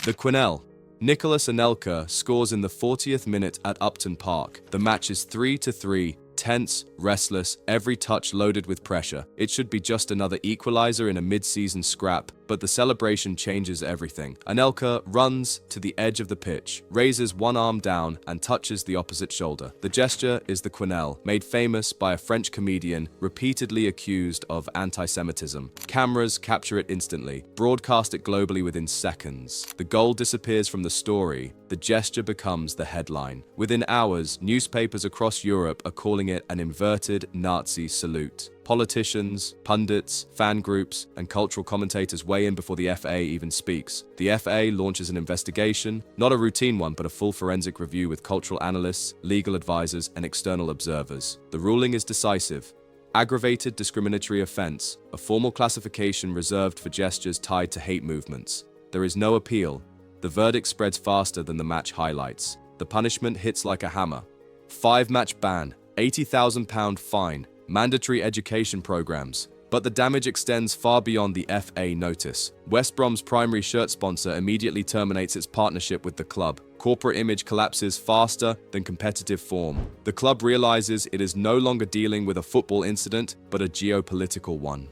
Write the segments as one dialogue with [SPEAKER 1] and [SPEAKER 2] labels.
[SPEAKER 1] The Quennel. Nicholas Anelka scores in the 40th minute at Upton Park. The match is 3-3, tense, restless, every touch loaded with pressure. It should be just another equalizer in a mid-season scrap, but the celebration changes everything. Anelka runs to the edge of the pitch, raises one arm down and touches the opposite shoulder. The gesture is the Quennel, made famous by a French comedian repeatedly accused of anti-Semitism. Cameras capture it instantly, broadcast it globally within seconds. The goal disappears from the story. The gesture becomes the headline. Within hours, newspapers across Europe are calling it an inverted Nazi salute. Politicians, pundits, fan groups, and cultural commentators weigh in before the FA even speaks. The FA launches an investigation, not a routine one, but a full forensic review with cultural analysts, legal advisors, and external observers. The ruling is decisive. Aggravated discriminatory offense, a formal classification reserved for gestures tied to hate movements. There is no appeal. The verdict spreads faster than the match highlights. The punishment hits like a hammer. 5-match ban, £80,000 fine, mandatory education programs. But the damage extends far beyond the FA notice. West Brom's primary shirt sponsor immediately terminates its partnership with the club. Corporate image collapses faster than competitive form. The club realizes it is no longer dealing with a football incident, but a geopolitical one.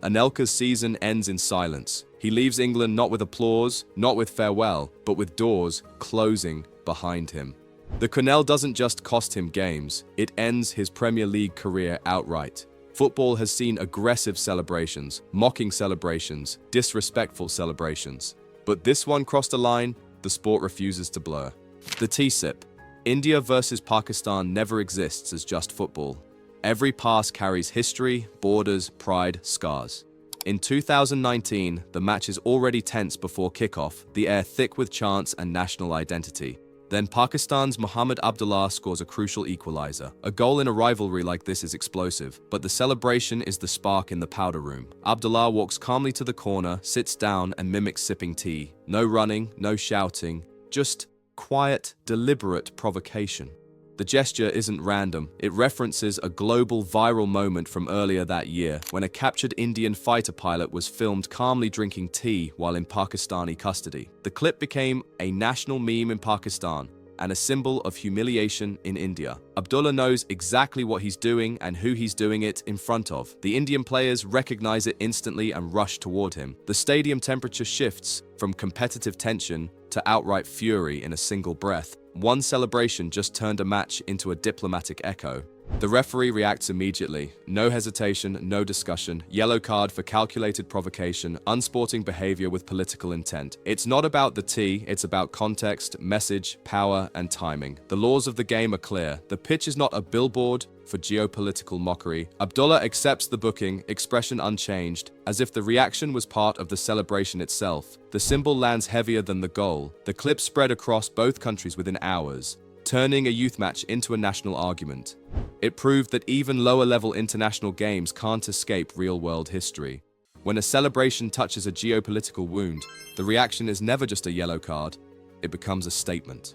[SPEAKER 1] Anelka's season ends in silence. He leaves England not with applause, not with farewell, but with doors closing behind him. The Quennel doesn't just cost him games, it ends his Premier League career outright. Football has seen aggressive celebrations, mocking celebrations, disrespectful celebrations. But this one crossed a line the sport refuses to blur. The T-sip. India versus Pakistan never exists as just football. Every pass carries history, borders, pride, scars. In 2019, the match is already tense before kickoff, the air thick with chants and national identity. Then Pakistan's Mohammad Abdullah scores a crucial equalizer. A goal in a rivalry like this is explosive, but the celebration is the spark in the powder room. Abdullah walks calmly to the corner, sits down and mimics sipping tea. No running, no shouting, just quiet, deliberate provocation. The gesture isn't random. It references a global viral moment from earlier that year when a captured Indian fighter pilot was filmed calmly drinking tea while in Pakistani custody. The clip became a national meme in Pakistan and a symbol of humiliation in India. Abdullah knows exactly what he's doing and who he's doing it in front of. The Indian players recognize it instantly and rush toward him. The stadium temperature shifts from competitive tension to outright fury in a single breath. One celebration just turned a match into a diplomatic echo. The referee reacts immediately. No hesitation, no discussion. Yellow card for calculated provocation, unsporting behavior with political intent. It's not about the tea, it's about context, message, power, and timing. The laws of the game are clear. The pitch is not a billboard for geopolitical mockery. Abdullah accepts the booking, expression unchanged, as if the reaction was part of the celebration itself. The symbol lands heavier than the goal. The clip spread across both countries within hours, turning a youth match into a national argument. It proved that even lower-level international games can't escape real-world history. When a celebration touches a geopolitical wound, the reaction is never just a yellow card, it becomes a statement.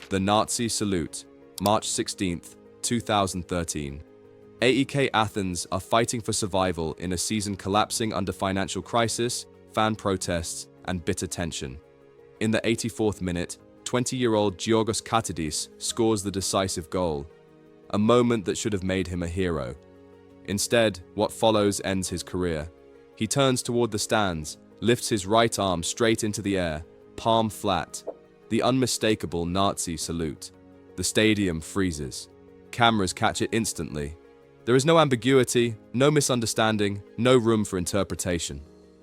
[SPEAKER 1] The Nazi salute, March 16th, 2013. AEK Athens are fighting for survival in a season collapsing under financial crisis, fan protests, and bitter tension. In the 84th minute, 20-year-old Giorgos Katidis scores the decisive goal, a moment that should have made him a hero. Instead, what follows ends his career. He turns toward the stands, lifts his right arm straight into the air, palm flat, the unmistakable Nazi salute. The stadium freezes. Cameras catch it instantly. There is no ambiguity, no misunderstanding, no room for interpretation.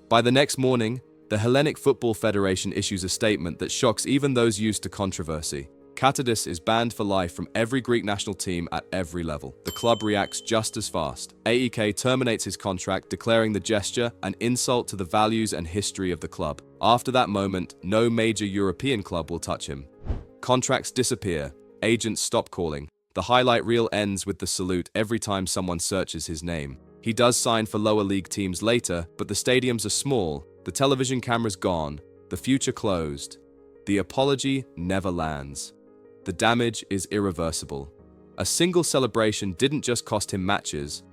[SPEAKER 1] By the next morning, the Hellenic Football Federation issues a statement that shocks even those used to controversy. Katidis is banned for life from every Greek national team at every level. The club reacts just as fast. AEK terminates his contract, declaring the gesture an insult to the values and history of the club. After that moment, no major European club will touch him. Contracts disappear. Agents stop calling. The highlight reel ends with the salute every time someone searches his name. He does sign for lower league teams later, but the stadiums are small, the television cameras gone, the future closed. The apology never lands. The damage is irreversible. A single celebration didn't just cost him matches,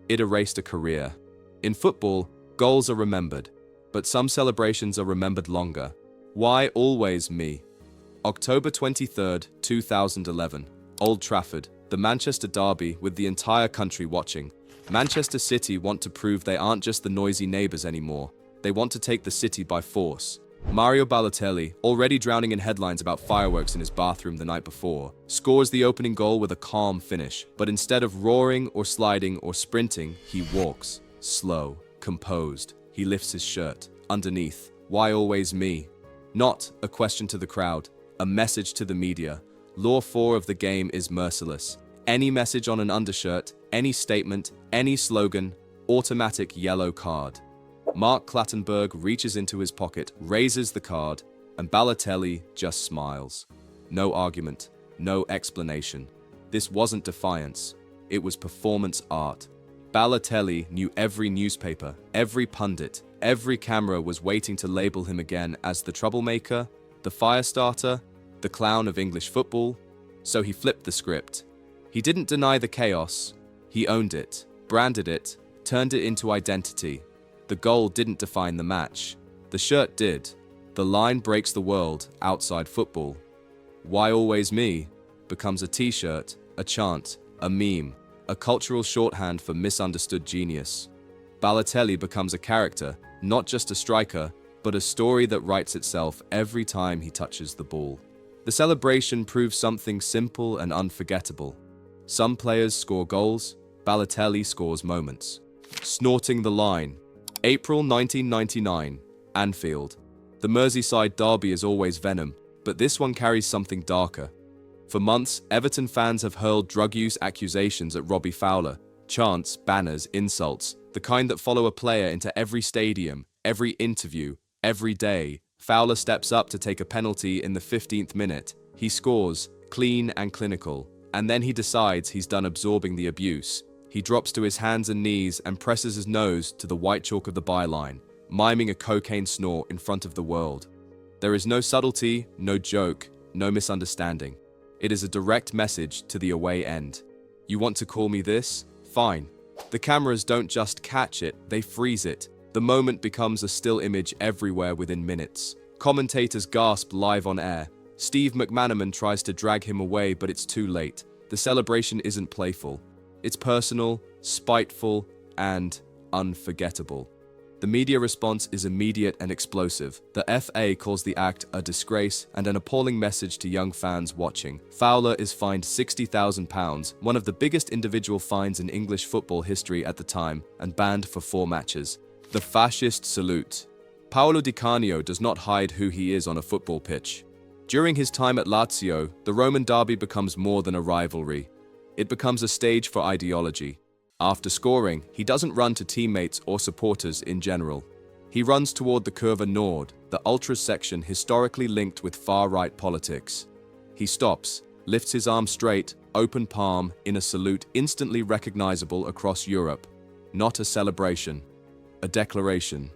[SPEAKER 1] it erased a career. In football, goals are remembered, but some celebrations are remembered longer. Why always me? October 23rd, 2011. Old Trafford, the Manchester derby with the entire country watching. Manchester City want to prove they aren't just the noisy neighbors anymore. They want to take the city by force. Mario Balotelli, already drowning in headlines about fireworks in his bathroom the night before, scores the opening goal with a calm finish. But instead of roaring or sliding or sprinting, he walks. Slow, composed. He lifts his shirt. Underneath, why always me? Not a question to the crowd, a message to the media. Law 4 of the game is merciless. Any message on an undershirt, any statement, any slogan, automatic yellow card. Mark Clattenburg reaches into his pocket, raises the card, and Balotelli just smiles. No argument, no explanation. This wasn't defiance, it was performance art. Balotelli knew every newspaper, every pundit, every camera was waiting to label him again as the troublemaker, the fire starter, the clown of English football. So he flipped the script. He didn't deny the chaos, he owned it, branded it, turned it into identity. The goal didn't define the match. The shirt did. The line breaks the world outside football. Why always me becomes a t-shirt, a chant, a meme, a cultural shorthand for misunderstood genius. Balotelli becomes a character, not just a striker, but a story that writes itself every time he touches the ball. The celebration proves something simple and unforgettable. Some players score goals, Balotelli scores moments. Snorting the line. April 1999, Anfield. The Merseyside derby is always venom, but this one carries something darker. For months, Everton fans have hurled drug use accusations at Robbie Fowler, chants, banners, insults, the kind that follow a player into every stadium, every interview, every day. Fowler steps up to take a penalty in the 15th minute. He scores, clean and clinical, and then he decides he's done absorbing the abuse. He drops to his hands and knees and presses his nose to the white chalk of the byline, miming a cocaine snort in front of the world. There is no subtlety, no joke, no misunderstanding. It is a direct message to the away end. You want to call me this? Fine. The cameras don't just catch it, they freeze it. The moment becomes a still image everywhere within minutes. Commentators gasp live on air. Steve McManaman tries to drag him away, but it's too late. The celebration isn't playful. It's personal, spiteful, and unforgettable. The media response is immediate and explosive. The FA calls the act a disgrace and an appalling message to young fans watching. Fowler is fined £60,000, one of the biggest individual fines in English football history at the time, and banned for 4 matches. The fascist salute. Paolo Di Canio does not hide who he is on a football pitch. During his time at Lazio, the Roman derby becomes more than a rivalry. It becomes a stage for ideology. After scoring, he doesn't run to teammates or supporters in general. He runs toward the Curva Nord, the ultras section historically linked with far-right politics. He stops, lifts his arm straight, open palm, in a salute instantly recognizable across Europe. Not a celebration, a declaration.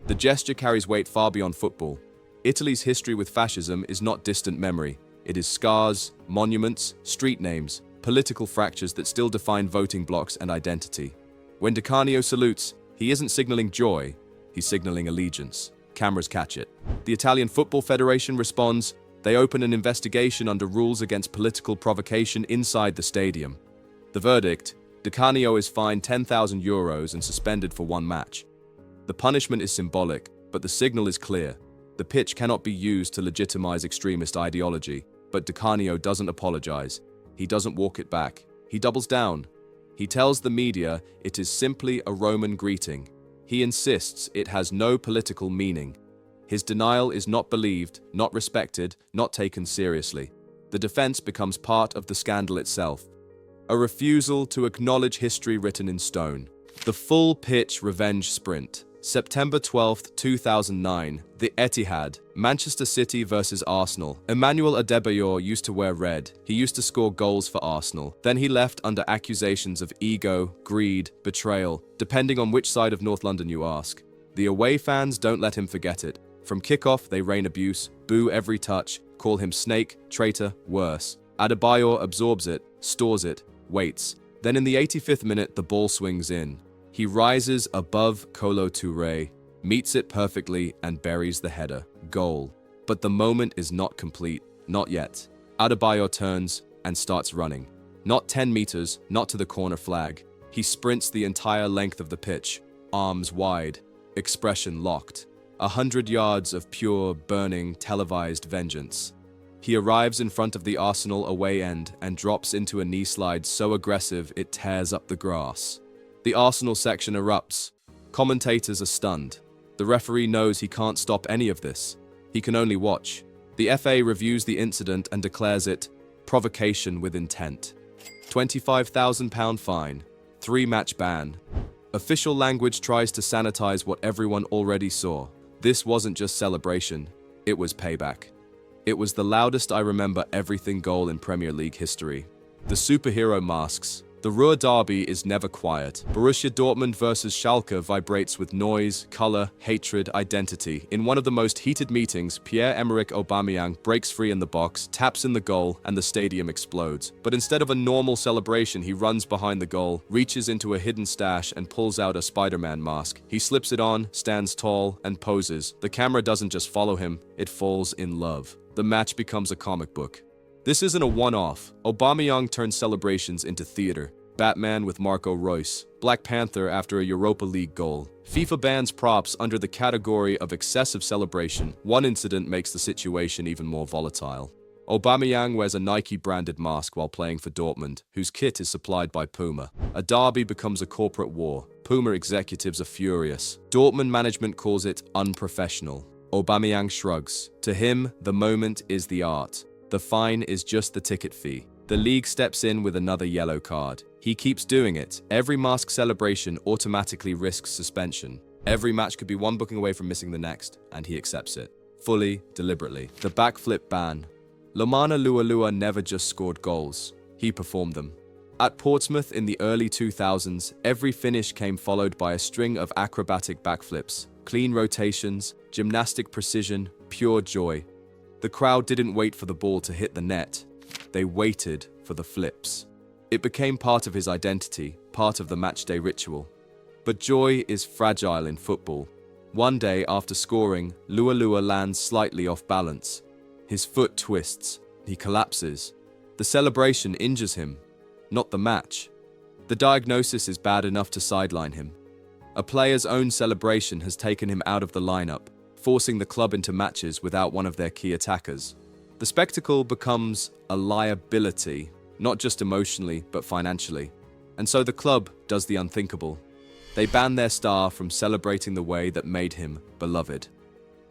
[SPEAKER 1] The gesture carries weight far beyond football. Italy's history with fascism is not distant memory. It is scars, monuments, street names, political fractures that still define voting blocks and identity. When Di Canio salutes, he isn't signaling joy, he's signaling allegiance. Cameras catch it. The Italian Football Federation responds. They open an investigation under rules against political provocation inside the stadium. The verdict: Di Canio is fined €10,000 and suspended for 1 match. The punishment is symbolic, but the signal is clear. The pitch cannot be used to legitimize extremist ideology, but Di Canio doesn't apologize. He doesn't walk it back. He doubles down. He tells the media it is simply a Roman greeting. He insists it has no political meaning. His denial is not believed, not respected, not taken seriously. The defense becomes part of the scandal itself. A refusal to acknowledge history written in stone. The full pitch revenge sprint. September 12, 2009, the Etihad, Manchester City versus Arsenal. Emmanuel Adebayor used to wear red. He used to score goals for Arsenal. Then he left under accusations of ego, greed, betrayal, depending on which side of North London you ask. The away fans don't let him forget it. From kickoff, they rain abuse, boo every touch, call him snake, traitor, worse. Adebayor absorbs it, stores it, waits. Then in the 85th minute, the ball swings in. He rises above Kolo Touré, meets it perfectly, and buries the header. Goal. But the moment is not complete, not yet. Adebayor turns and starts running. Not 10 meters, not to the corner flag. He sprints the entire length of the pitch, arms wide, expression locked. 100 yards of pure, burning, televised vengeance. He arrives in front of the Arsenal away end and drops into a knee slide so aggressive it tears up the grass. The Arsenal section erupts. Commentators are stunned. The referee knows he can't stop any of this. He can only watch. The FA reviews the incident and declares it provocation with intent. £25,000 fine. 3-match ban. Official language tries to sanitize what everyone already saw. This wasn't just celebration, it was payback. It was the loudest I remember everything goal in Premier League history. The superhero masks. The Ruhr derby is never quiet. Borussia Dortmund versus Schalke vibrates with noise, color, hatred, identity. In one of the most heated meetings, Pierre-Emerick Aubameyang breaks free in the box, taps in the goal, and the stadium explodes. But instead of a normal celebration, he runs behind the goal, reaches into a hidden stash, and pulls out a Spider-Man mask. He slips it on, stands tall, and poses. The camera doesn't just follow him, it falls in love. The match becomes a comic book. This isn't a one-off. Aubameyang turns celebrations into theater. Batman with Marco Reus. Black Panther after a Europa League goal. FIFA bans props under the category of excessive celebration. One incident makes the situation even more volatile. Aubameyang wears a Nike-branded mask while playing for Dortmund, whose kit is supplied by Puma. A derby becomes a corporate war. Puma executives are furious. Dortmund management calls it unprofessional. Aubameyang shrugs. To him, the moment is the art. The fine is just the ticket fee. The league steps in with another yellow card. He keeps doing it. Every mask celebration automatically risks suspension. Every match could be one booking away from missing the next, and he accepts it. Fully, deliberately. The backflip ban. Lomana Lualua never just scored goals. He performed them. At Portsmouth in the early 2000s, every finish came followed by a string of acrobatic backflips, clean rotations, gymnastic precision, pure joy. The crowd didn't wait for the ball to hit the net. They waited for the flips. It became part of his identity, part of the matchday ritual. But joy is fragile in football. One day after scoring, Lualua lands slightly off balance. His foot twists. He collapses. The celebration injures him, not the match. The diagnosis is bad enough to sideline him. A player's own celebration has taken him out of the lineup, forcing the club into matches without one of their key attackers. The spectacle becomes a liability, not just emotionally, but financially. And so the club does the unthinkable. They ban their star from celebrating the way that made him beloved.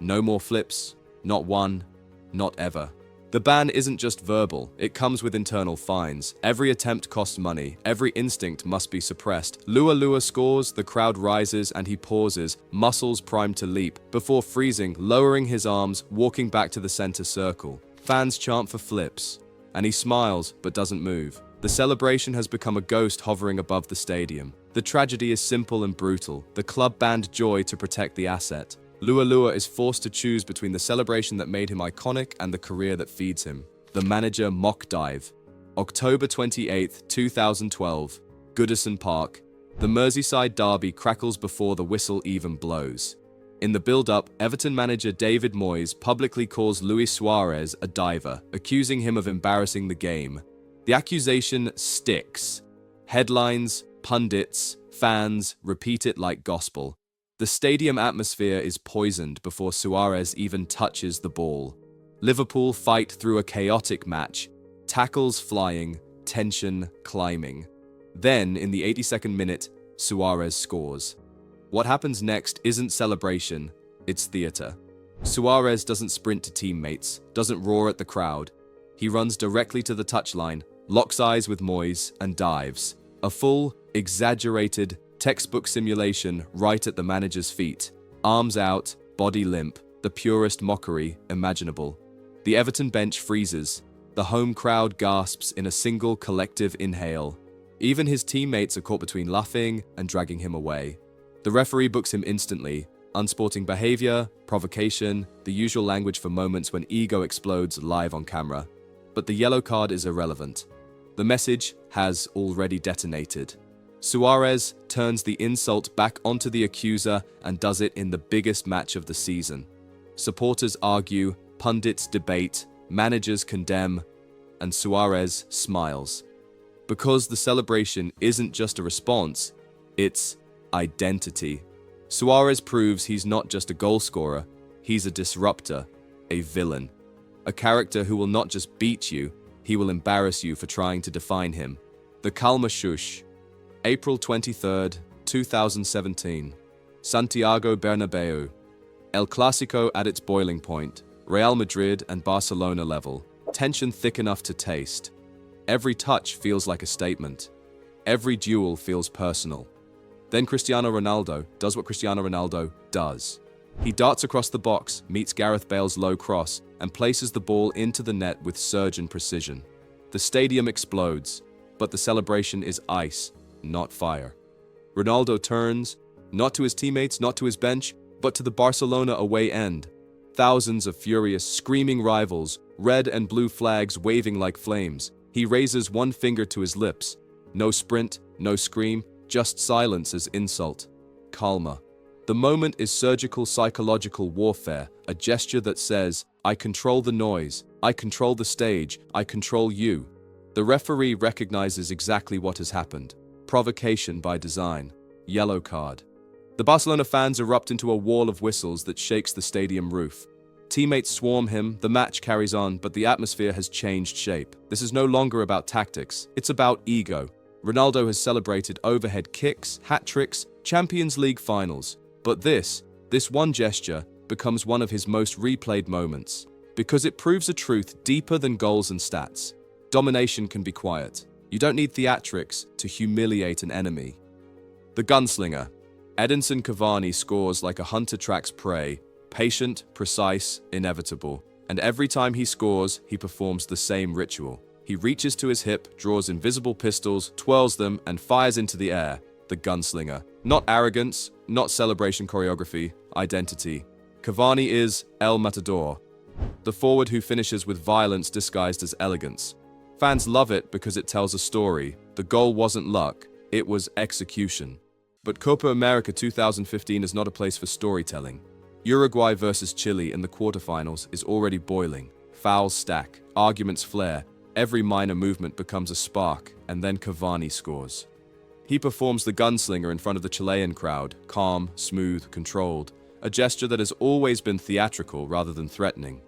[SPEAKER 1] No more flips, not one, not ever. The ban isn't just verbal, it comes with internal fines. Every attempt costs money, every instinct must be suppressed. Lualua scores, the crowd rises, and he pauses, muscles primed to leap, before freezing, lowering his arms, walking back to the center circle. Fans chant for flips, and he smiles but doesn't move. The celebration has become a ghost hovering above the stadium. The tragedy is simple and brutal. The club banned joy to protect the asset. Lualua is forced to choose between the celebration that made him iconic and the career that feeds him. The manager mock dive. October 28, 2012, Goodison Park. The Merseyside derby crackles before the whistle even blows. In the build-up, Everton manager David Moyes publicly calls Luis Suarez a diver, accusing him of embarrassing the game. The accusation sticks. Headlines, pundits, fans repeat it like gospel. The stadium atmosphere is poisoned before Suarez even touches the ball. Liverpool fight through a chaotic match, tackles flying, tension climbing. Then, in the 82nd minute, Suarez scores. What happens next isn't celebration, it's theater. Suarez doesn't sprint to teammates, doesn't roar at the crowd. He runs directly to the touchline, locks eyes with Moyes, and dives. A full, exaggerated, textbook simulation right at the manager's feet. Arms out, body limp, the purest mockery imaginable. The Everton bench freezes. The home crowd gasps in a single collective inhale. Even his teammates are caught between laughing and dragging him away. The referee books him instantly. Unsporting behavior, provocation, the usual language for moments when ego explodes live on camera. But the yellow card is irrelevant. The message has already detonated. Suarez turns the insult back onto the accuser and does it in the biggest match of the season. Supporters argue, Pundits debate, managers condemn, and Suarez smiles. Because the celebration isn't just a response, it's identity. Suarez proves he's not just a goal scorer, he's a disruptor, a villain. A character who will not just beat you, he will embarrass you for trying to define him. The Calma shush. April 23rd, 2017. Santiago Bernabeu. El Clásico at its boiling point. Real Madrid and Barcelona level. Tension thick enough to taste. Every touch feels like a statement. Every duel feels personal. Then Cristiano Ronaldo does what Cristiano Ronaldo does. He darts across the box, meets Gareth Bale's low cross, and places the ball into the net with surgeon precision. The stadium explodes, but the celebration is ice, not fire. Ronaldo turns, not to his teammates, not to his bench, but to the Barcelona away end. Thousands of furious, screaming rivals, red and blue flags waving like flames. He raises one finger to his lips. No sprint, no scream, just silence as insult. Calma. The moment is surgical psychological warfare, a gesture that says, I control the noise, I control the stage, I control you. The referee recognizes exactly what has happened. Provocation by design. Yellow card. The Barcelona fans erupt into a wall of whistles that shakes the stadium roof. Teammates swarm him, the match carries on, but the atmosphere has changed shape. This is no longer about tactics, it's about ego. Ronaldo has celebrated overhead kicks, hat-tricks, Champions League finals. But this one gesture, becomes one of his most replayed moments. Because it proves a truth deeper than goals and stats. Domination can be quiet. You don't need theatrics to humiliate an enemy. The gunslinger. Edinson Cavani scores like a hunter tracks prey. Patient, precise, inevitable. And every time he scores, he performs the same ritual. He reaches to his hip, draws invisible pistols, twirls them, and fires into the air. The gunslinger. Not arrogance, not celebration choreography, identity. Cavani is El Matador, the forward who finishes with violence disguised as elegance. Fans love it because it tells a story. The goal wasn't luck, it was execution. But Copa America 2015 is not a place for storytelling. Uruguay versus Chile in the quarterfinals is already boiling. Fouls stack, arguments flare, every minor movement becomes a spark, and then Cavani scores. He performs the gunslinger in front of the Chilean crowd, calm, smooth, controlled, a gesture that has always been theatrical rather than threatening.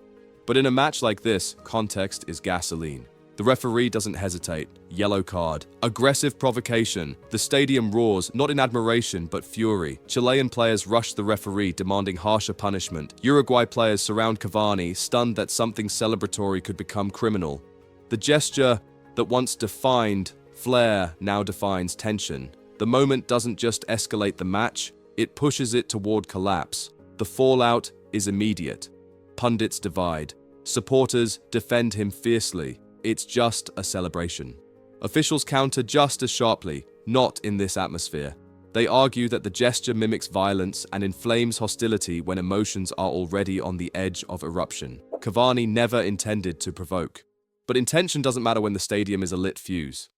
[SPEAKER 1] But in a match like this, context is gasoline. The referee doesn't hesitate. Yellow card. Aggressive provocation. The stadium roars, not in admiration, but fury. Chilean players rush the referee, demanding harsher punishment. Uruguay players surround Cavani, stunned that something celebratory could become criminal. The gesture that once defined flair now defines tension. The moment doesn't just escalate the match, it pushes it toward collapse. The fallout is immediate. Pundits divide. Supporters defend him fiercely. It's just a celebration. Officials counter just as sharply, not in this atmosphere. They argue that the gesture mimics violence and inflames hostility when emotions are already on the edge of eruption. Cavani never intended to provoke. But intention doesn't matter when the stadium is a lit fuse.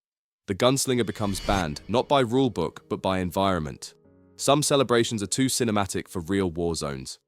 [SPEAKER 1] The gunslinger becomes banned, not by rulebook, but by environment. Some celebrations are too cinematic for real war zones.